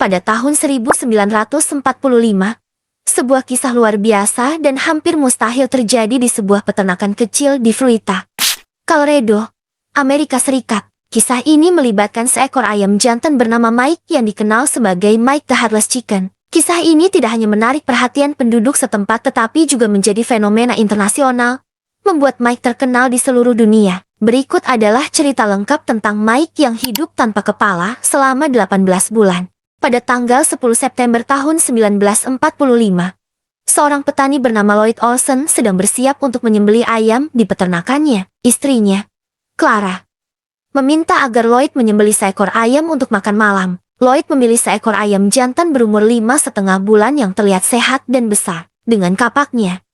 pada tahun 1945. Sebuah kisah luar biasa dan hampir mustahil terjadi di sebuah peternakan kecil di Fruita, Colorado, Amerika Serikat. Kisah ini melibatkan seekor ayam jantan bernama Mike yang dikenal sebagai Mike the Headless Chicken. Kisah ini tidak hanya menarik perhatian penduduk setempat tetapi juga menjadi fenomena internasional, membuat Mike terkenal di seluruh dunia. Berikut adalah cerita lengkap tentang Mike yang hidup tanpa kepala selama 18 bulan. Pada tanggal 10 September tahun 1945, seorang petani bernama Lloyd Olsen sedang bersiap untuk menyembelih ayam di peternakannya. Istrinya, Clara, meminta agar Lloyd menyembelih seekor ayam untuk makan malam. Lloyd memilih seekor ayam jantan berumur 5,5 bulan yang terlihat sehat dan besar. Dengan kapaknya,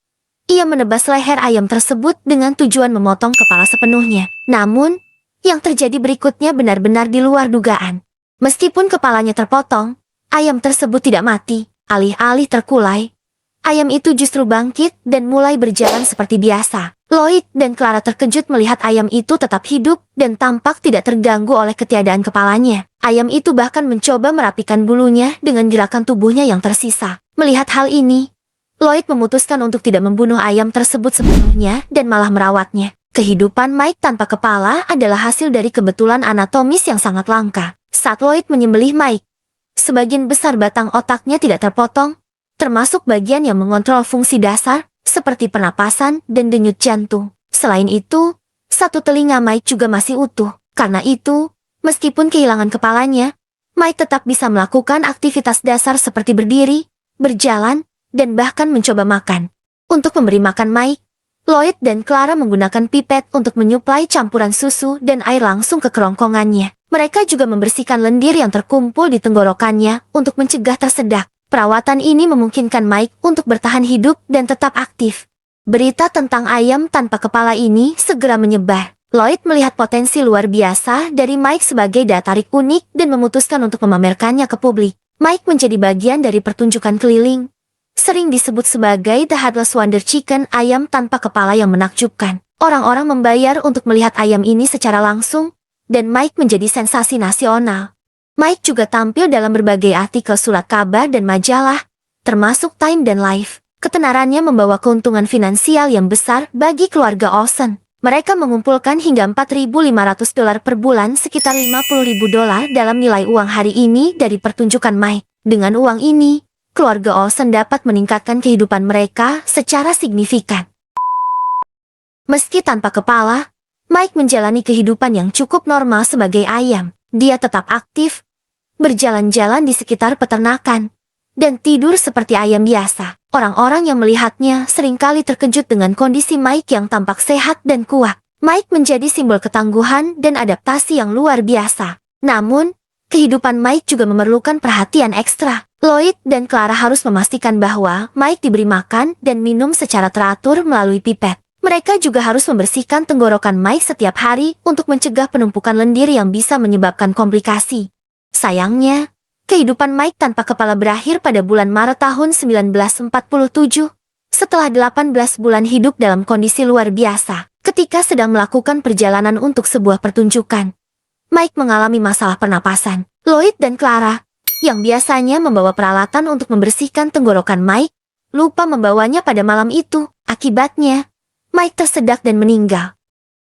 ia menebas leher ayam tersebut dengan tujuan memotong kepala sepenuhnya. Namun, yang terjadi berikutnya benar-benar di luar dugaan. Meskipun kepalanya terpotong, ayam tersebut tidak mati. Alih-alih terkulai, ayam itu justru bangkit dan mulai berjalan seperti biasa. Lloyd dan Clara terkejut melihat ayam itu tetap hidup dan tampak tidak terganggu oleh ketiadaan kepalanya. Ayam itu bahkan mencoba merapikan bulunya dengan gerakan tubuhnya yang tersisa. Melihat hal ini, Lloyd memutuskan untuk tidak membunuh ayam tersebut sepenuhnya dan malah merawatnya. Kehidupan Mike tanpa kepala adalah hasil dari kebetulan anatomis yang sangat langka. Saat Lloyd menyembelih Mike, sebagian besar batang otaknya tidak terpotong, termasuk bagian yang mengontrol fungsi dasar, seperti pernapasan dan denyut jantung. Selain itu, satu telinga Mike juga masih utuh. Karena itu, meskipun kehilangan kepalanya, Mike tetap bisa melakukan aktivitas dasar seperti berdiri, berjalan, dan bahkan mencoba makan. Untuk memberi makan Mike, Lloyd dan Clara menggunakan pipet untuk menyuplai campuran susu dan air langsung ke kerongkongannya. Mereka juga membersihkan lendir yang terkumpul di tenggorokannya untuk mencegah tersedak. Perawatan ini memungkinkan Mike untuk bertahan hidup dan tetap aktif. Berita tentang ayam tanpa kepala ini segera menyebar. Lloyd melihat potensi luar biasa dari Mike sebagai daya tarik unik dan memutuskan untuk memamerkannya ke publik. Mike menjadi bagian dari pertunjukan keliling, sering disebut sebagai The Headless Wonder Chicken, ayam tanpa kepala yang menakjubkan. Orang-orang membayar untuk melihat ayam ini secara langsung, dan Mike menjadi sensasi nasional. Mike juga tampil dalam berbagai artikel surat kabar dan majalah, termasuk Time dan Life. Ketenarannya membawa keuntungan finansial yang besar bagi keluarga Olsen. Mereka mengumpulkan hingga $4.500 per bulan, sekitar $50.000 dalam nilai uang hari ini dari pertunjukan Mike. Dengan uang ini, keluarga Olsen dapat meningkatkan kehidupan mereka secara signifikan. Meski tanpa kepala, Mike menjalani kehidupan yang cukup normal sebagai ayam. Dia tetap aktif, berjalan-jalan di sekitar peternakan, dan tidur seperti ayam biasa. Orang-orang yang melihatnya seringkali terkejut dengan kondisi Mike yang tampak sehat dan kuat. Mike menjadi simbol ketangguhan dan adaptasi yang luar biasa. Namun, kehidupan Mike juga memerlukan perhatian ekstra. Lloyd dan Clara harus memastikan bahwa Mike diberi makan dan minum secara teratur melalui pipet. Mereka juga harus membersihkan tenggorokan Mike setiap hari untuk mencegah penumpukan lendir yang bisa menyebabkan komplikasi. Sayangnya, kehidupan Mike tanpa kepala berakhir pada bulan Maret tahun 1947, setelah 18 bulan hidup dalam kondisi luar biasa. Ketika sedang melakukan perjalanan untuk sebuah pertunjukan, Mike mengalami masalah pernapasan. Lloyd dan Clara, yang biasanya membawa peralatan untuk membersihkan tenggorokan Mike, lupa membawanya pada malam itu. Akibatnya, Mike tersedak dan meninggal.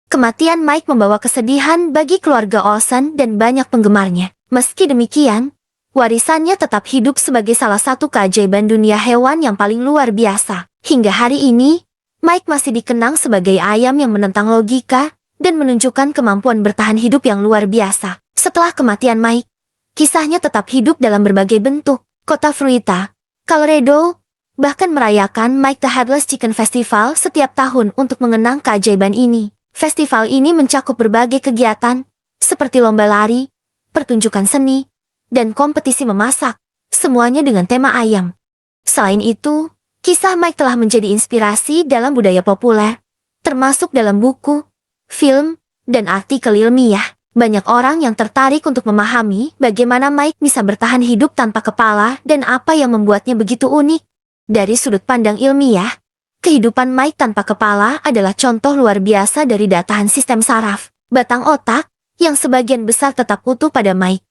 Kematian Mike membawa kesedihan bagi keluarga Olsen dan banyak penggemarnya. Meski demikian, warisannya tetap hidup sebagai salah satu keajaiban dunia hewan yang paling luar biasa. Hingga hari ini, Mike masih dikenang sebagai ayam yang menentang logika dan menunjukkan kemampuan bertahan hidup yang luar biasa. Setelah kematian Mike, kisahnya tetap hidup dalam berbagai bentuk. Kota Fruita, Colorado, bahkan merayakan Mike the Headless Chicken Festival setiap tahun untuk mengenang keajaiban ini. Festival ini mencakup berbagai kegiatan, seperti lomba lari, pertunjukan seni, dan kompetisi memasak, semuanya dengan tema ayam. Selain itu, kisah Mike telah menjadi inspirasi dalam budaya populer, termasuk dalam buku, film, dan artikel ilmiah. Banyak orang yang tertarik untuk memahami bagaimana Mike bisa bertahan hidup tanpa kepala dan apa yang membuatnya begitu unik. Dari sudut pandang ilmiah, kehidupan Mike tanpa kepala adalah contoh luar biasa dari daya tahan sistem saraf. Batang otak, yang sebagian besar tetap utuh pada Mike,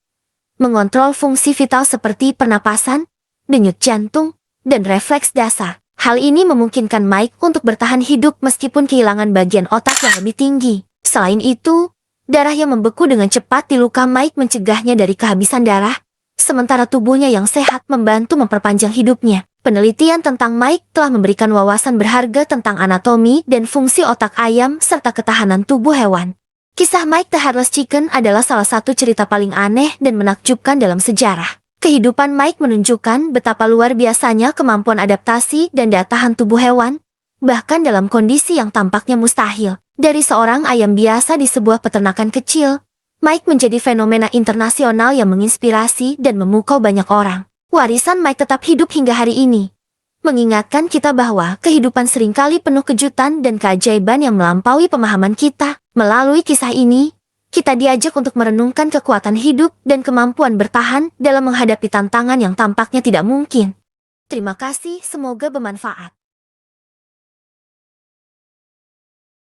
mengontrol fungsi vital seperti pernapasan, denyut jantung, dan refleks dasar. Hal ini memungkinkan Mike untuk bertahan hidup meskipun kehilangan bagian otak yang lebih tinggi. Selain itu, darah yang membeku dengan cepat di luka Mike mencegahnya dari kehabisan darah, sementara tubuhnya yang sehat membantu memperpanjang hidupnya. Penelitian tentang Mike telah memberikan wawasan berharga tentang anatomi dan fungsi otak ayam serta ketahanan tubuh hewan. Kisah Mike the Headless Chicken adalah salah satu cerita paling aneh dan menakjubkan dalam sejarah. Kehidupan Mike menunjukkan betapa luar biasanya kemampuan adaptasi dan daya tahan tubuh hewan, bahkan dalam kondisi yang tampaknya mustahil. Dari seorang ayam biasa di sebuah peternakan kecil, Mike menjadi fenomena internasional yang menginspirasi dan memukau banyak orang. Warisan Mike tetap hidup hingga hari ini, mengingatkan kita bahwa kehidupan seringkali penuh kejutan dan keajaiban yang melampaui pemahaman kita. Melalui kisah ini, kita diajak untuk merenungkan kekuatan hidup dan kemampuan bertahan dalam menghadapi tantangan yang tampaknya tidak mungkin. Terima kasih, semoga bermanfaat.